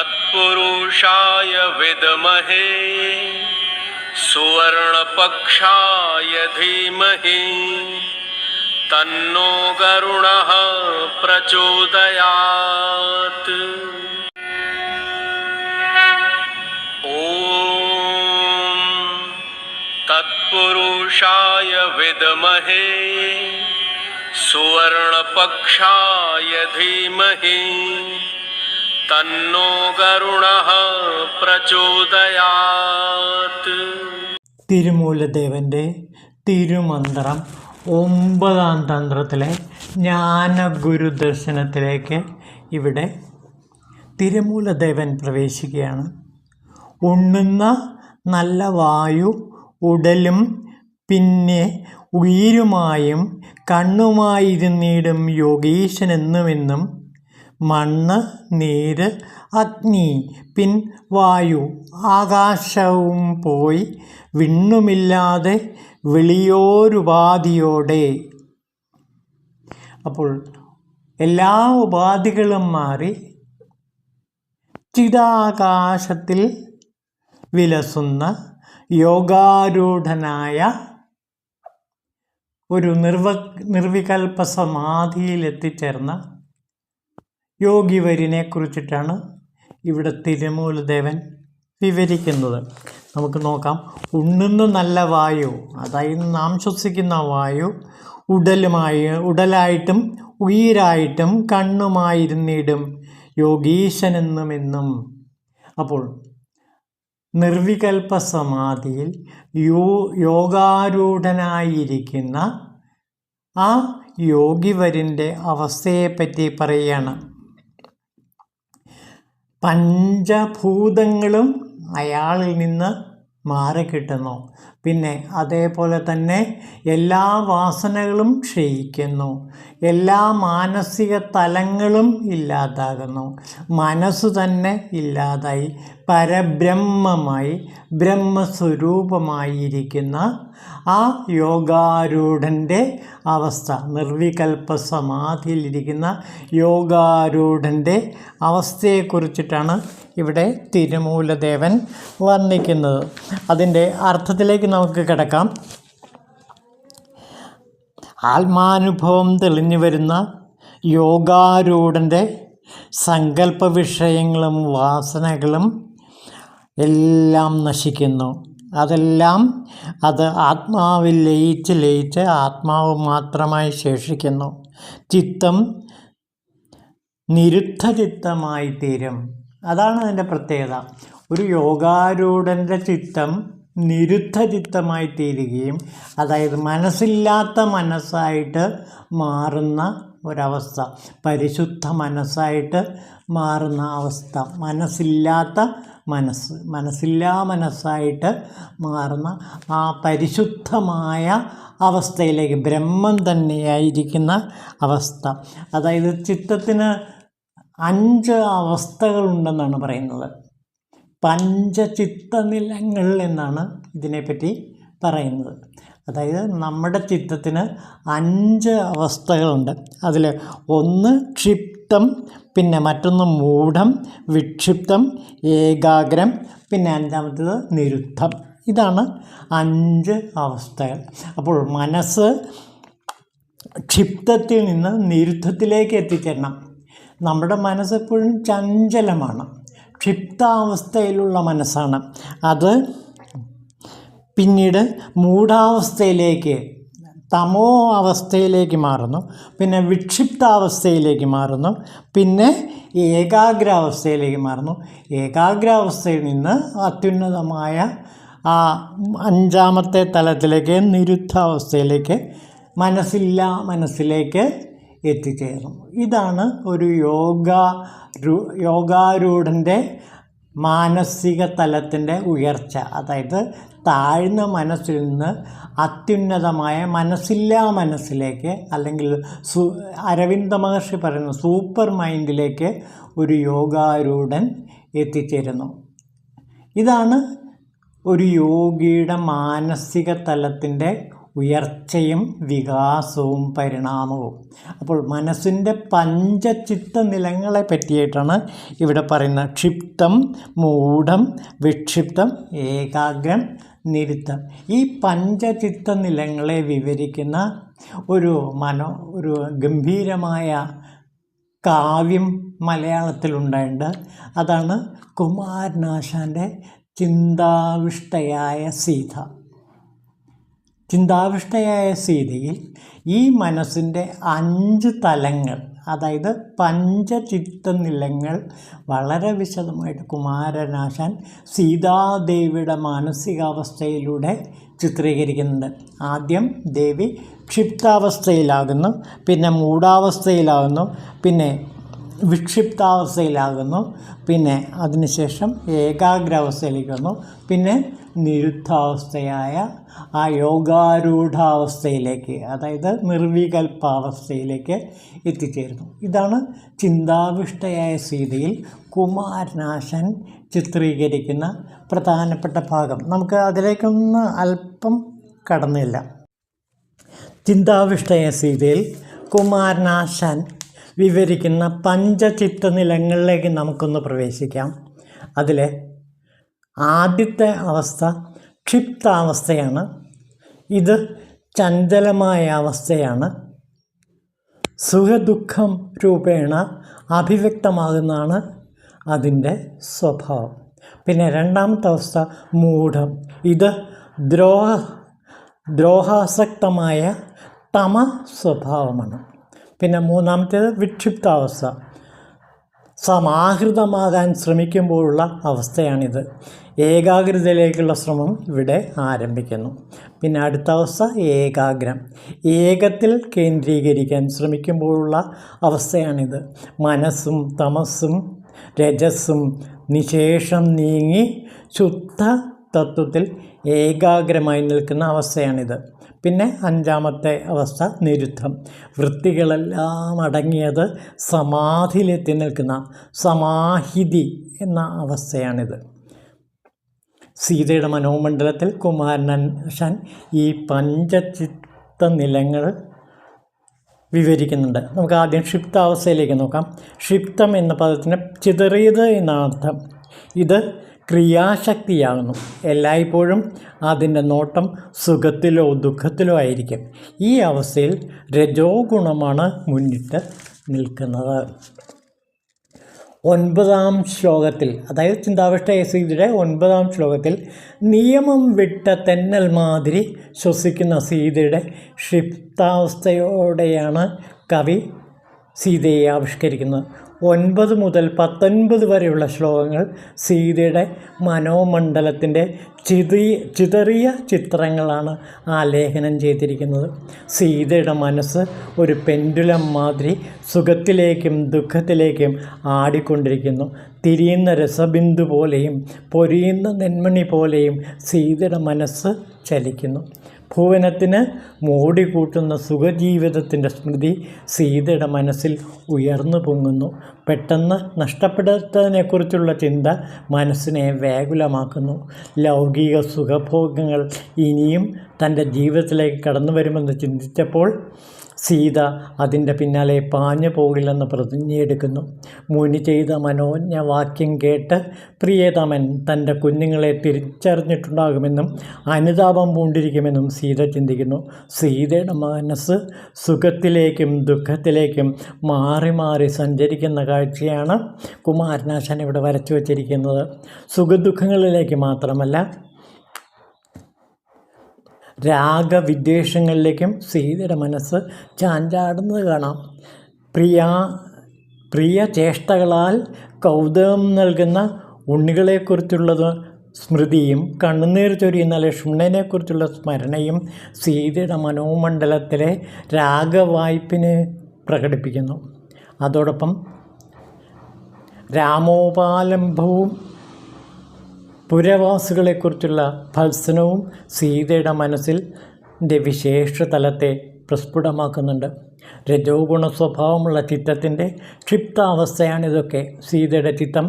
तत्पुरुषाय विद्महे सुवर्णपक्षाय धीमहि तन्नो गरुणः प्रचोदयात्। ॐ तत्पुरुषाय विद्महे सुवर्णपक्षाय धीमहि तन्नो गरुणः प्रचोदयात्। തിരുമൂലദേവൻ്റെ തിരുമന്ത്രം 9ാം തന്ത്രത്തിലെ ജ്ഞാനഗുരു ദർശനത്തിലേക്ക് ഇവിടെ തിരുമൂലദേവൻ പ്രവേശിക്കുകയാണ്. ഉണ്ണുന്ന നല്ല വായു ഉടലും പിന്നെ ഉയിരുമായും കണ്ണുമായിരുന്നിടും യോഗീശനെന്നുമെന്നും മണ്ണ് നീര് അഗ്നി പിൻ വായു ആകാശവും പോയി വിണ്ണുമില്ലാതെ വെളിയോരുപാധിയോടെ. അപ്പോൾ എല്ലാ ഉപാധികളും മാറി ചിദാകാശത്തിൽ വിലസുന്ന യോഗാരൂഢനായ ഒരു നിർവികൽപ്പ സമാധിയിലെത്തിച്ചേർന്ന യോഗിവര്യനെ കുറിച്ചിട്ടാണ് ഇവിടെ തിരുമൂലദേവൻ വിവരിക്കുന്നത്. നമുക്ക് നോക്കാം. ഉണ്ണുന്ന നല്ല വായു, അതായത് നാം ശ്വസിക്കുന്ന വായു ഉടലായിട്ടും ഉയിരായിട്ടും കണ്ണുമായിരുന്നിടും യോഗീശനെന്നുമെന്നും. അപ്പോൾ നിർവികൽപ്പ സമാധിയിൽ യോഗാരൂഢനായിരിക്കുന്ന ആ യോഗിവര്യൻ്റെ അവസ്ഥയെപ്പറ്റി പറയുകയാണ്. പഞ്ചഭൂതങ്ങളും അയാളിൽ നിന്ന് മാറിക്കിട്ടുന്നു. പിന്നെ അതേപോലെ തന്നെ എല്ലാ വാസനകളും ക്ഷയിക്കുന്നു. എല്ലാ മാനസിക തലങ്ങളും ഇല്ലാതാകുന്നു. മനസ്സ് തന്നെ ഇല്ലാതായി പരബ്രഹ്മമായി ബ്രഹ്മസ്വരൂപമായിരിക്കുന്ന ആ യോഗാരൂഢൻ്റെ അവസ്ഥ, നിർവികൽപ്പ സമാധിയിലിരിക്കുന്ന യോഗാരൂഢൻ്റെ അവസ്ഥയെക്കുറിച്ചിട്ടാണ് ഇവിടെ തിരുമൂലദേവൻ വർണ്ണിക്കുന്നത്. അതിൻ്റെ അർത്ഥത്തിലേക്ക് നമുക്ക് കിടക്കാം. ആത്മാനുഭവം തെളിഞ്ഞു വരുന്ന യോഗാരൂഢൻ്റെ സങ്കല്പ വിഷയങ്ങളും വാസനകളും എല്ലാം നശിക്കുന്നു. അത് ആത്മാവിൽ ലയിച്ച് ആത്മാവ് മാത്രമായി ശേഷിക്കുന്നു. ചിത്തം നിരുദ്ധചിത്തമായി തീരും. അതാണ് അതിൻ്റെ പ്രത്യേകത. ഒരു യോഗാരൂഢൻ്റെ ചിത്തം നിരുദ്ധചിത്തമായി തീരുകയും, അതായത് മനസ്സില്ലാത്ത മനസ്സായിട്ട് മാറുന്ന ഒരവസ്ഥ, പരിശുദ്ധ മനസ്സായിട്ട് മാറുന്ന അവസ്ഥ, മനസ്സായിട്ട് മാറുന്ന ആ പരിശുദ്ധമായ അവസ്ഥയിലേക്ക്, ബ്രഹ്മം തന്നെയായിരിക്കുന്ന അവസ്ഥ. അതായത് ചിത്തത്തിന് 5 അവസ്ഥകളുണ്ടെന്നാണ് പറയുന്നത്. പഞ്ചചിത്തനിലങ്ങൾ എന്നാണ് ഇതിനെപ്പറ്റി പറയുന്നത്. അതായത് നമ്മുടെ ചിത്തത്തിന് 5 അവസ്ഥകളുണ്ട്. അതിൽ ഒന്ന് ക്ഷിപ്തം, പിന്നെ മറ്റൊന്ന് മൂഢം, വിക്ഷിപ്തം, ഏകാഗ്രം, പിന്നെ 5ാമത്തേത് നിരുദ്ധം. ഇതാണ് 5 അവസ്ഥകൾ. അപ്പോൾ മനസ്സ് ക്ഷിപ്തത്തിൽ നിന്ന് നിരുദ്ധത്തിലേക്ക് എത്തിച്ചേരണം. നമ്മുടെ മനസ്സെപ്പോഴും ചഞ്ചലമാണ്, ക്ഷിപ്താവസ്ഥയിലുള്ള മനസ്സാണ്. അത് പിന്നീട് മൂഢാവസ്ഥയിലേക്ക്, തമോ അവസ്ഥയിലേക്ക് മാറുന്നു, പിന്നെ വിക്ഷിപ്താവസ്ഥയിലേക്ക് മാറുന്നു, പിന്നെ ഏകാഗ്രാവസ്ഥയിലേക്ക് മാറുന്നു. ഏകാഗ്രാവസ്ഥയിൽ നിന്ന് അത്യുന്നതമായ ആ 5ാമത്തെ തലത്തിലേക്ക്, നിരുദ്ധാവസ്ഥയിലേക്ക്, മനസ്സിലേക്ക് എത്തിച്ചേർന്നു. ഇതാണ് ഒരു യോഗാരൂഢൻ്റെ മാനസിക തലത്തിൻ്റെ ഉയർച്ച. അതായത് താഴ്ന്ന മനസ്സിൽ നിന്ന് അത്യുന്നതമായ മനസ്സിലേക്ക്, അല്ലെങ്കിൽ അരവിന്ദ മഹർഷി പറയുന്ന സൂപ്പർ മൈൻഡിലേക്ക് ഒരു യോഗാരൂഢൻ എത്തിച്ചേരുന്നു. ഇതാണ് ഒരു യോഗിയുടെ മാനസിക തലത്തിൻ്റെ ഉയർച്ചയും വികാസവും പരിണാമവും. അപ്പോൾ മനസ്സിൻ്റെ പഞ്ചചിത്ത നിലങ്ങളെ പറ്റിയിട്ടാണ് ഇവിടെ പറയുന്നത്. ക്ഷിപ്തം, മൂഢം, വിക്ഷിപ്തം, ഏകാഗ്രം, നിരുത്തം. ഈ പഞ്ചചിത്ത നിലങ്ങളെ വിവരിക്കുന്ന ഒരു ഗംഭീരമായ കാവ്യം മലയാളത്തിലുണ്ടായിട്ടുണ്ട്. അതാണ് കുമാരനാശാൻ്റെ ചിന്താവിഷ്ടയായ സീത. ചിന്താവിഷ്ടയായ സീതയിൽ ഈ മനസ്സിൻ്റെ 5 തലങ്ങൾ, അതായത് പഞ്ചചിത്ത നിലങ്ങൾ വളരെ വിശദമായിട്ട് കുമാരനാശാൻ സീതാദേവിയുടെ മാനസികാവസ്ഥയിലൂടെ ചിത്രീകരിക്കുന്നുണ്ട്. ആദ്യം ദേവി ക്ഷിപ്താവസ്ഥയിലാകുന്നു, പിന്നെ മൂഢാവസ്ഥയിലാകുന്നു, പിന്നെ വിക്ഷിപ്താവസ്ഥയിലാകുന്നു, പിന്നെ അതിനുശേഷം ഏകാഗ്രാവസ്ഥയിലേക്ക് വന്നു, പിന്നെ നിരുദ്ധാവസ്ഥയായ ആ യോഗാരൂഢാവസ്ഥയിലേക്ക്, അതായത് നിർവികൽപ്പാവസ്ഥയിലേക്ക് എത്തിച്ചേരുന്നു. ഇതാണ് ചിന്താവിഷ്ടയായ സീതയിൽ കുമാരനാശാൻ ചിത്രീകരിക്കുന്ന പ്രധാനപ്പെട്ട ഭാഗം. നമുക്ക് അതിലേക്കൊന്ന് അല്പം കടന്നില്ല. ചിന്താവിഷ്ടയായ സീതയിൽ കുമാരനാശാൻ വിവരിക്കുന്ന പഞ്ചചിത്ത നിലങ്ങളിലേക്ക് നമുക്കൊന്ന് പ്രവേശിക്കാം. അതിലെ ആദ്യത്തെ അവസ്ഥ ക്ഷിപ്താവസ്ഥയാണ്. ഇത് ചഞ്ചലമായ അവസ്ഥയാണ്. സുഖദുഃഖം രൂപേണ അഭിവ്യക്തമാകുന്നതാണ് അതിൻ്റെ സ്വഭാവം. പിന്നെ രണ്ടാമത്തെ അവസ്ഥ മൂഢം. ഇത് ദ്രോഹാസക്തമായ തമ സ്വഭാവമാണ്. പിന്നെ മൂന്നാമത്തേത് വിക്ഷിപ്താവസ്ഥ. സമാഹൃതമാകാൻ ശ്രമിക്കുമ്പോഴുള്ള അവസ്ഥയാണിത്. ഏകാഗ്രതയിലേക്കുള്ള ശ്രമം ഇവിടെ ആരംഭിക്കുന്നു. പിന്നെ അടുത്ത അവസ്ഥ ഏകാഗ്രം. ഏകത്തിൽ കേന്ദ്രീകരിക്കാൻ ശ്രമിക്കുമ്പോഴുള്ള അവസ്ഥയാണിത്. മനസ്സും തമസ്സും രജസ്സും നിശേഷം നീങ്ങി ശുദ്ധ തത്വത്തിൽ ഏകാഗ്രമായി നിൽക്കുന്ന അവസ്ഥയാണിത്. പിന്നെ അഞ്ചാമത്തെ അവസ്ഥ നിരുദ്ധം. വൃത്തികളെല്ലാം അടങ്ങിയത് സമാധിയിലെത്തി നിൽക്കുന്ന സമാഹിതി എന്ന അവസ്ഥയാണിത്. സീതയുടെ മനോമണ്ഡലത്തിൽ കുമാരനാശാൻ ഈ പഞ്ചചിത്ത നിലങ്ങൾ വിവരിക്കുന്നുണ്ട്. നമുക്ക് ആദ്യം ക്ഷിപ്താവസ്ഥയിലേക്ക് നോക്കാം. ക്ഷിപ്തം എന്ന പദത്തിന് ചിതറിയത് എന്നാണ് അർത്ഥം. ഇത് ക്രിയാശക്തിയാകുന്നു. എല്ലായ്പ്പോഴും അതിൻ്റെ നോട്ടം സുഖത്തിലോ ദുഃഖത്തിലോ ആയിരിക്കും. ഈ അവസ്ഥയിൽ രജോ ഗുണമാണ് മുന്നിട്ട് നിൽക്കുന്നത്. 9-ാം ശ്ലോകത്തിൽ, അതായത് ചിന്താവിഷ്ടയായ സീതയുടെ 9-ാം ശ്ലോകത്തിൽ നിയമം വിട്ട തെന്നൽ മാതിരി ശ്വസിക്കുന്ന സീതയുടെ ക്ഷിപ്താവസ്ഥയോടെയാണ് കവി സീതയെ ആവിഷ്കരിക്കുന്നത്. 9 മുതൽ 19 വരെയുള്ള ശ്ലോകങ്ങൾ സീതയുടെ മനോമണ്ഡലത്തിൻ്റെ ചിതറിയ ചിത്രങ്ങളാണ് ആലേഖനം ചെയ്തിരിക്കുന്നത്. സീതയുടെ മനസ്സ് ഒരു പെൻഡുലം മാതിരി സുഖത്തിലേക്കും ദുഃഖത്തിലേക്കും ആടിക്കൊണ്ടിരിക്കുന്നു. തിരിയുന്ന രസബിന്ദു പോലെയും പൊരിയുന്ന നെന്മണി പോലെയും സീതയുടെ മനസ്സ് ചലിക്കുന്നു. ഭുവനത്തിന് മോടികൂട്ടുന്ന സുഖജീവിതത്തിൻ്റെ സ്മൃതി സീതയുടെ മനസ്സിൽ ഉയർന്നു പൊങ്ങുന്നു. പെട്ടെന്ന് നഷ്ടപ്പെടുത്തതിനെക്കുറിച്ചുള്ള ചിന്ത മനസ്സിനെ വ്യാകുലമാക്കുന്നു. ലൗകിക സുഖഭോഗങ്ങൾ ഇനിയും തൻ്റെ ജീവിതത്തിലേക്ക് കടന്നു വരുമെന്ന് ചിന്തിച്ചപ്പോൾ സീത അതിൻ്റെ പിന്നാലെ പാഞ്ഞു പോകില്ലെന്ന് പ്രതിജ്ഞയെടുക്കുന്നു. മുനി ചെയ്ത മനോജ്ഞ വാക്യം കേട്ട് പ്രിയതമൻ തൻ്റെ കുഞ്ഞുങ്ങളെ തിരിച്ചറിഞ്ഞിട്ടുണ്ടാകുമെന്നും അനുതാപം പൂണ്ടിരിക്കുമെന്നും സീത ചിന്തിക്കുന്നു. സീതയുടെ മനസ്സ് സുഖത്തിലേക്കും ദുഃഖത്തിലേക്കും മാറി മാറി സഞ്ചരിക്കുന്ന കാഴ്ചയാണ് കുമാരനാശാൻ ഇവിടെ വരച്ചു വച്ചിരിക്കുന്നത്. സുഖദുഃഖങ്ങളിലേക്ക് മാത്രമല്ല, രാഗവിദ്വേഷങ്ങളിലേക്കും സീതയുടെ മനസ്സ് ചാഞ്ചാടുന്നത് കാണാം. പ്രിയ ചേഷ്ടകളാൽ കൗതുകം നൽകുന്ന ഉണ്ണികളെക്കുറിച്ചുള്ളത് സ്മൃതിയും കണ്ണുനീർ ചൊരിയുന്ന ലക്ഷ്മണനെക്കുറിച്ചുള്ള സ്മരണയും സീതയുടെ മനോമണ്ഡലത്തിലെ രാഗവായ്പിനെ പ്രകടിപ്പിക്കുന്നു. അതോടൊപ്പം രാമോപാലംബവും പുരവാസികളെക്കുറിച്ചുള്ള ഭത്സനവും സീതയുടെ മനസ്സിൽ വിശേഷ തലത്തെ പ്രസ്ഫുടമാക്കുന്നുണ്ട്. രജോ ഗുണ സ്വഭാവമുള്ള ചിത്തത്തിൻ്റെ ക്ഷിപ്താവസ്ഥയാണിതൊക്കെ. സീതയുടെ ചിത്തം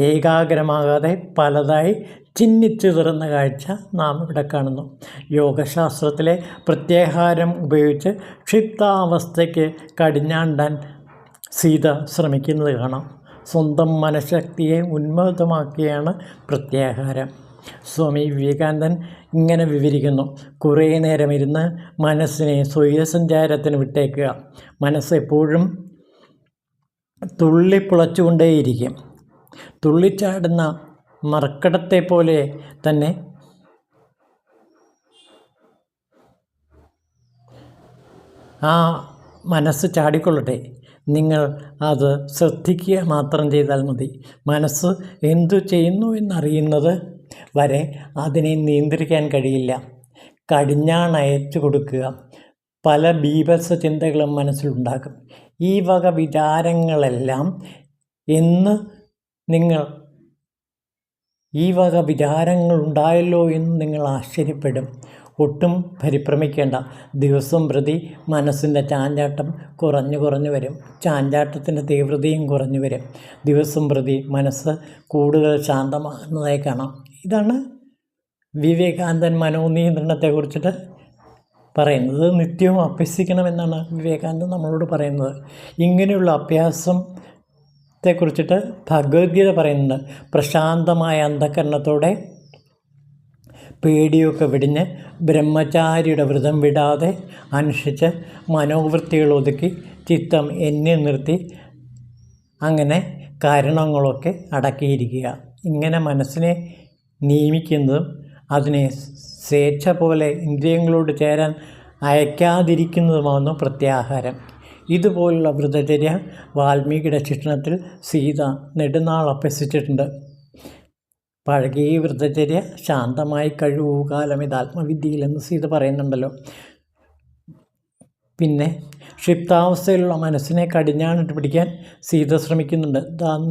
ഏകാഗ്രമാകാതെ പലതായി ചിന്നിച്ചിതറുന്ന കാഴ്ച നാം ഇവിടെ കാണുന്നു. യോഗശാസ്ത്രത്തിലെ പ്രത്യാഹാരം ഉപയോഗിച്ച് ക്ഷിപ്താവസ്ഥയ്ക്ക് കടിഞ്ഞാണ്ടാൻ സീത ശ്രമിക്കുന്നത് കാണാം. സ്വന്തം മനഃശക്തിയെ ഉന്മത്തമാക്കിയാണ് പ്രത്യാഹാരം. സ്വാമി വിവേകാനന്ദൻ ഇങ്ങനെ വിവരിക്കുന്നു: കുറേ നേരം ഇരുന്ന് മനസ്സിനെ സ്വൈരസഞ്ചാരത്തിന് വിട്ടേക്കുക. മനസ്സ് എപ്പോഴും തുള്ളിപ്പുളച്ചുകൊണ്ടേയിരിക്കും. തുള്ളിച്ചാടുന്ന മർക്കടത്തെ പോലെ തന്നെ ആ മനസ്സ് ചാടിക്കൊള്ളട്ടെ. നിങ്ങൾ അത് ശ്രദ്ധിക്കുക മാത്രം ചെയ്താൽ മതി. മനസ്സ് എന്തു ചെയ്യുന്നു എന്നറിയുന്നത് വരെ അതിനെ നിയന്ത്രിക്കാൻ കഴിയില്ല. കടിഞ്ഞാണയച്ചു കൊടുക്കുക. പല ബീഭത്സ ചിന്തകളും മനസ്സിലുണ്ടാകും. ഈ വക വിചാരങ്ങളെല്ലാം ഉണ്ടായല്ലോ എന്ന് നിങ്ങൾ ആശ്ചര്യപ്പെടും. ഒട്ടും പരിഭ്രമിക്കേണ്ട. ദിവസം പ്രതി മനസ്സിൻ്റെ ചാഞ്ചാട്ടം കുറഞ്ഞു വരും. ചാഞ്ചാട്ടത്തിൻ്റെ തീവ്രതയും കുറഞ്ഞു വരും. ദിവസം പ്രതി മനസ്സ് കൂടുതൽ ശാന്തമാകുന്നതായി കാണാം. ഇതാണ് വിവേകാനന്ദൻ മനോനിയന്ത്രണത്തെക്കുറിച്ചിട്ട് പറയുന്നത്. നിത്യവും അഭ്യസിക്കണമെന്നാണ് വിവേകാനന്ദൻ നമ്മളോട് പറയുന്നത്. ഇങ്ങനെയുള്ള അഭ്യാസത്തെക്കുറിച്ചിട്ട് ഭഗവത്ഗീത പറയുന്നുണ്ട്. പ്രശാന്തമായ അന്ധകരണത്തോടെ പേടിയൊക്കെ വെടിഞ്ഞ് ബ്രഹ്മചാരിയുടെ വ്രതം വിടാതെ അനുഷ്ഠിച്ച് മനോവൃത്തികൾ ഒതുക്കി ചിത്തം എന്നിൽ നിർത്തി അങ്ങനെ കാരണങ്ങളൊക്കെ അടക്കിയിരിക്കുക. ഇങ്ങനെ മനസ്സിനെ നിയമിക്കുന്നതും അതിനെ സ്വേച്ഛ പോലെ ഇന്ദ്രിയങ്ങളോട് ചേരാൻ അയക്കാതിരിക്കുന്നതുമാകുന്നു പ്രത്യാഹാരം. ഇതുപോലുള്ള വ്രതചര്യ വാൽമീകിയുടെ ശിക്ഷണത്തിൽ സീത നെടുനാൾ അഭ്യസിച്ചിട്ടുണ്ട്. പഴകിയ വ്രതചര്യ ശാന്തമായി കഴിവുകാലം ഇത് ആത്മവിദ്യയിലെന്ന് സീത പറയുന്നുണ്ടല്ലോ. പിന്നെ ക്ഷിപ്താവസ്ഥയിലുള്ള മനസ്സിനെ കടിഞ്ഞാണിട്ട് പിടിക്കാൻ സീത ശ്രമിക്കുന്നുണ്ട്.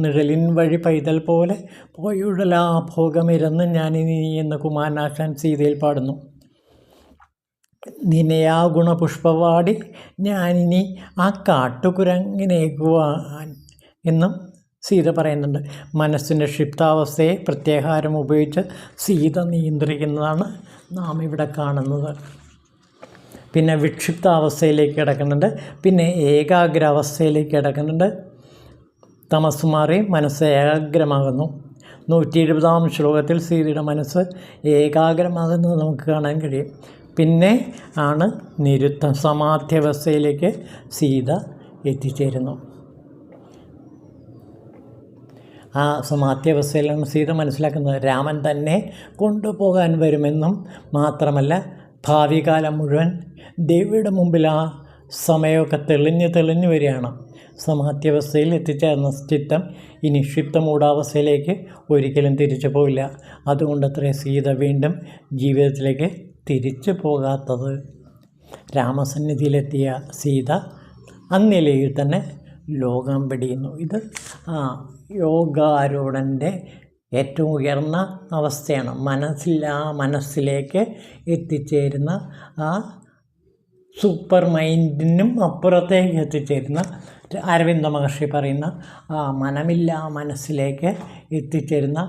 നിഴലിൻ വഴി പൈതൽ പോലെ പോയുഴലാ ഭോഗമിരന്ന് ഞാനിനി എന്ന് കുമാരനാശാൻ സീതയിൽ പാടുന്നു. നിനയാ ഗുണപുഷ്പവാടി ഞാനിനി ആ കാട്ടുകുരങ്ങിനേകുവാൻ എന്നും സീത പറയുന്നുണ്ട്. മനസ്സിൻ്റെ ക്ഷിപ്താവസ്ഥയെ പ്രത്യാഹാരം ഉപയോഗിച്ച് സീത നിയന്ത്രിക്കുന്നതാണ് നാം ഇവിടെ കാണുന്നത്. പിന്നെ വിക്ഷിപ്താവസ്ഥയിലേക്ക് കിടക്കുന്നുണ്ട്. പിന്നെ ഏകാഗ്രാവസ്ഥയിലേക്ക് കിടക്കുന്നുണ്ട്. തമസ് മാറി മനസ്സ് ഏകാഗ്രമാകുന്നു. 170-ാം ശ്ലോകത്തിൽ സീതയുടെ മനസ്സ് ഏകാഗ്രമാകുന്നത് നമുക്ക് കാണാൻ കഴിയും. പിന്നെ ആണ് നിരുത്തം സമാധ്യാവസ്ഥയിലേക്ക് സീത എത്തിച്ചേരുന്നു. ആ സമാധ്യാവസ്ഥയിലാണ് സീത മനസ്സിലാക്കുന്നത് രാമൻ തന്നെ കൊണ്ടുപോകാൻ വരുമെന്നും മാത്രമല്ല ഭാവി കാലം മുഴുവൻ ദേവിയുടെ മുമ്പിൽ ആ സമയമൊക്കെ തെളിഞ്ഞു വരികയാണ്. സമാധ്യാവസ്ഥയിൽ എത്തിച്ചേർന്ന ചിത്തം ഇനി ക്ഷിപ്തമൂഢാവസ്ഥയിലേക്ക് ഒരിക്കലും തിരിച്ചു പോവില്ല. അതുകൊണ്ടത്രേ സീത വീണ്ടും ജീവിതത്തിലേക്ക് തിരിച്ചു പോകാത്തത്. രാമസന്നിധിയിലെത്തിയ സീത അന്നിലയിൽ തന്നെ ലോകം വെടിയുന്നു. ഇത് യോഗാരൂഢൻ്റെ ഏറ്റവും ഉയർന്ന അവസ്ഥയാണ്. മനസ്സിലേക്ക് എത്തിച്ചേരുന്ന ആ സൂപ്പർ മൈൻഡിനും അപ്പുറത്തേക്ക് എത്തിച്ചേരുന്ന അരവിന്ദ മഹർഷി പറയുന്ന ആ മനസ്സിലേക്ക് എത്തിച്ചേരുന്ന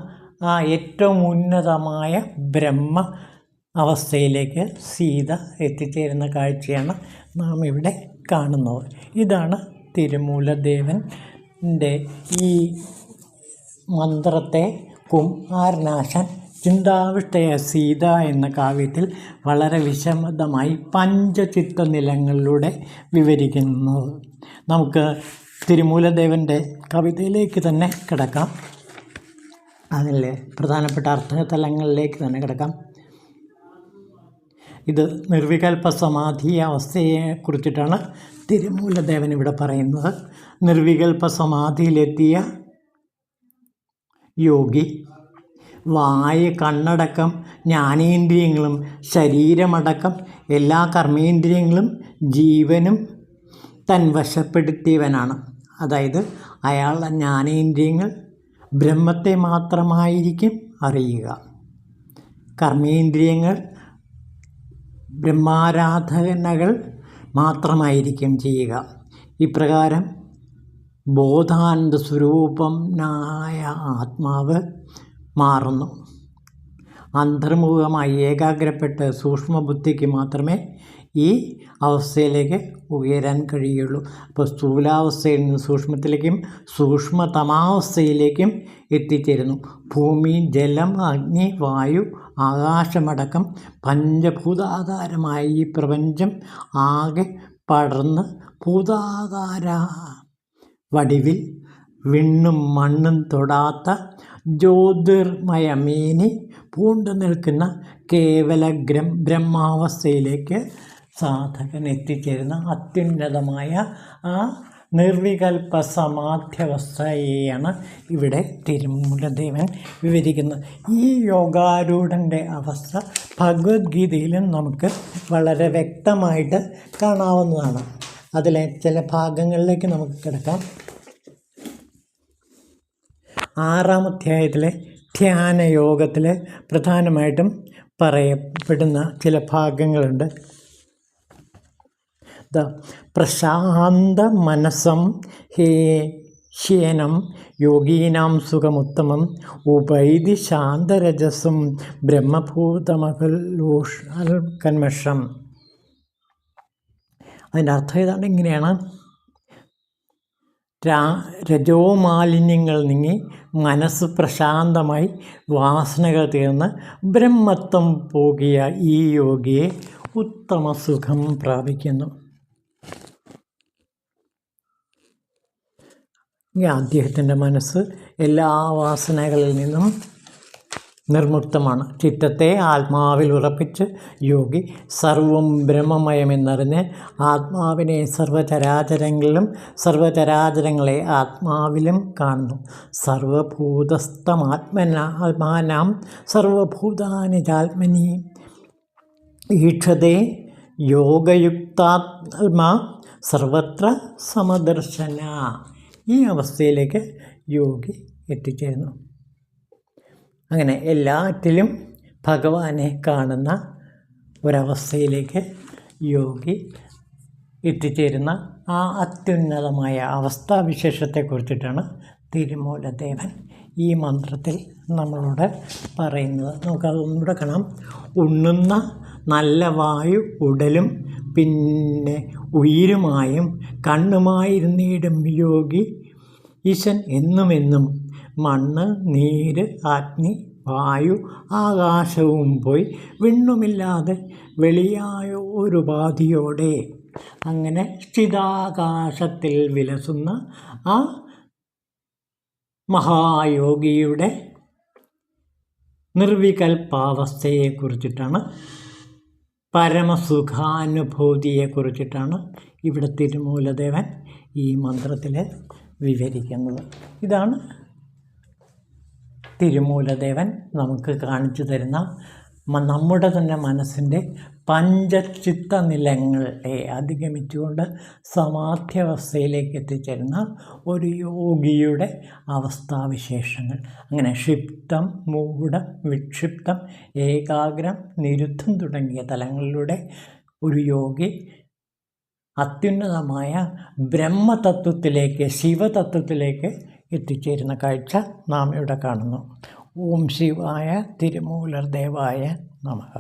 ആ ഏറ്റവും ഉന്നതമായ ബ്രഹ്മ അവസ്ഥയിലേക്ക് സീത എത്തിച്ചേരുന്ന കാഴ്ചയാണ് നാം ഇവിടെ കാണുന്നത്. ഇതാണ് തിരുമൂലദേവൻ്റെ ഈ മന്ത്രത്തെ കുമാരനാശാൻ ചിന്താവിഷ്ടയ സീത എന്ന കാവ്യത്തിൽ വളരെ വിശദമായി പഞ്ചചിത്ത നിലങ്ങളിലൂടെ വിവരിക്കുന്നത്. നമുക്ക് തിരുമൂലദേവൻ്റെ കവിതയിലേക്ക് തന്നെ കിടക്കാം. അതിലെ പ്രധാനപ്പെട്ട അർത്ഥതലങ്ങളിലേക്ക് തന്നെ കിടക്കാം. ഇത് നിർവികൽപ്പ സമാധി അവസ്ഥയെക്കുറിച്ചിട്ടാണ് തിരുമൂലദേവൻ ഇവിടെ പറയുന്നത്. നിർവികൽപ്പ സമാധിയിലെത്തിയ യോഗി വായ്, കണ്ണടക്കം ജ്ഞാനേന്ദ്രിയങ്ങളും ശരീരമടക്കം എല്ലാ കർമ്മേന്ദ്രിയങ്ങളും ജീവനും തൻ വശപ്പെടുത്തിയവനാണ്. അതായത് അയാളുടെ ജ്ഞാനേന്ദ്രിയങ്ങൾ ബ്രഹ്മത്തെ മാത്രമായിരിക്കും അറിയുക. കർമ്മേന്ദ്രിയങ്ങൾ ബ്രഹ്മാരാധനകൾ മാത്രമായിരിക്കും ചെയ്യുക. ഇപ്രകാരം ബോധാനന്ദ സ്വരൂപനായ ആത്മാവ് മാറുന്നു. അന്തർമുഖമായി ഏകാഗ്രപ്പെട്ട് സൂക്ഷ്മബുദ്ധിക്ക് മാത്രമേ ഈ അവസ്ഥയിലേക്ക് ഉയരാൻ കഴിയുള്ളൂ. അപ്പോൾ സ്ഥൂലാവസ്ഥയിൽ നിന്ന് സൂക്ഷ്മത്തിലേക്കും സൂക്ഷ്മതമാവസ്ഥയിലേക്കും എത്തിച്ചേരുന്നു. ഭൂമി, ജലം, അഗ്നി, വായു, ആകാശമടക്കം പഞ്ചഭൂതാകാരമായ ഈ പ്രപഞ്ചം ആകെ പടർന്ന് ഭൂതാകാര വടിവിൽ വിണ്ണും മണ്ണും തൊടാത്ത ജ്യോതിർമയമേനി പൂണ്ടു നിൽക്കുന്ന കേവല ബ്രഹ്മാവസ്ഥയിലേക്ക് സാധകൻ എത്തിച്ചേരുന്ന അത്യുന്നതമായ ആ നിർവികൽപ്പ സമാധ്യവസ്ഥയെയാണ് ഇവിടെ തിരുമൂലദേവൻ വിവരിക്കുന്നത്. ഈ യോഗാരൂഢൻ്റെ അവസ്ഥ ഭഗവത്ഗീതയിലും നമുക്ക് വളരെ വ്യക്തമായിട്ട് കാണാവുന്നതാണ്. അതിലെ ചില ഭാഗങ്ങളിലേക്ക് നമുക്ക് കിടക്കാം. 6-ാം അധ്യായത്തിലെ ധ്യാനയോഗത്തിൽ പ്രധാനമായിട്ടും പറയപ്പെടുന്ന ചില ഭാഗങ്ങളുണ്ട്. പ്രശാന്ത മനസ്സം ഹേശ്യനം യോഗീനാം സുഖമുത്തമം ഉപൈതി ശാന്തരജസം ബ്രഹ്മഭൂതമകൽക്കന്മഷം. അതിൻ്റെ അർത്ഥം ഏതാണ്ട് ഇങ്ങനെയാണ്: രജോമാലിന്യങ്ങൾ നീങ്ങി മനസ്സ് പ്രശാന്തമായി വാസനകൾ തീർന്ന് ബ്രഹ്മത്വം പോകിയ ഈ യോഗിയെ ഉത്തമ സുഖം പ്രാപിക്കുന്നു. അദ്ദേഹത്തിൻ്റെ മനസ്സ് എല്ലാ വാസനകളിൽ നിന്നും നിർമുക്തമാണ്. ചിത്തത്തെ ആത്മാവിൽ ഉറപ്പിച്ച് യോഗി സർവം ബ്രഹ്മമയമെന്നറിഞ്ഞ് ആത്മാവിനെ സർവചരാചരങ്ങളിലും സർവചരാചരങ്ങളെ ആത്മാവിലും കാണുന്നു. സർവഭൂതസ്ഥമാത്മാനാം സർവഭൂതാനി ചാത്മനി ഈക്ഷതേ യോഗയുക്താത്മാ സർവത്ര സമദർശന. ഈ അവസ്ഥയിലേക്ക് യോഗി എത്തിച്ചേരുന്നു. അങ്ങനെ എല്ലാറ്റിലും ഭഗവാനെ കാണുന്ന ഒരവസ്ഥയിലേക്ക് യോഗി എത്തിച്ചേരുന്ന ആ അത്യുന്നതമായ അവസ്ഥാവിശേഷത്തെക്കുറിച്ചിട്ടാണ് തിരുമൂലദേവൻ ഈ മന്ത്രത്തിൽ നമ്മളോട് പറയുന്നത്. നമുക്കതൊന്നുകൂടെ കാണാം. ഉണ്ണുന്ന നല്ല വായു ഉടലും പിന്നെ ഉയിരുമായും കണ്ണുമായിരുന്നിടും യോഗി ഈശൻ എന്നുമെന്നും മണ്ണ്, നീര്, അഗ്നി, വായു, ആകാശവും പോയി വിണ്ണുമില്ലാതെ വെളിയായ ഒരു ഉപാധിയോടെ അങ്ങനെ ചിതാകാശത്തിൽ വിലസുന്ന ആ മഹായോഗിയുടെ നിർവികൽപ്പാവസ്ഥയെക്കുറിച്ചിട്ടാണ്, പരമസുഖാനുഭൂതിയെക്കുറിച്ചിട്ടാണ് ഇവിടെ തിരുമൂലദേവൻ ഈ മന്ത്രത്തിൽ വിവരിക്കുന്നത്. ഇതാണ് തിരുമൂലദേവൻ നമുക്ക് കാണിച്ചു തരുന്ന നമ്മുടെ തന്നെ മനസ്സിൻ്റെ പഞ്ചചിത്ത നിലങ്ങളെ അധിഗമിച്ചുകൊണ്ട് സമാധ്യാവസ്ഥയിലേക്ക് എത്തിച്ചേരുന്ന ഒരു യോഗിയുടെ അവസ്ഥാവിശേഷങ്ങൾ. അങ്ങനെ ക്ഷിപ്തം, മൂഢം, വിക്ഷിപ്തം, ഏകാഗ്രം, നിരുദ്ധം തുടങ്ങിയ തലങ്ങളിലൂടെ ഒരു യോഗി അത്യുന്നതമായ ബ്രഹ്മതത്വത്തിലേക്ക്, ശിവതത്വത്തിലേക്ക് എത്തിച്ചേരുന്ന കാഴ്ച നാം ഇവിടെ കാണുന്നു. ഓം ശിവായ തിരുമൂലർ ദേവായ നമഃ.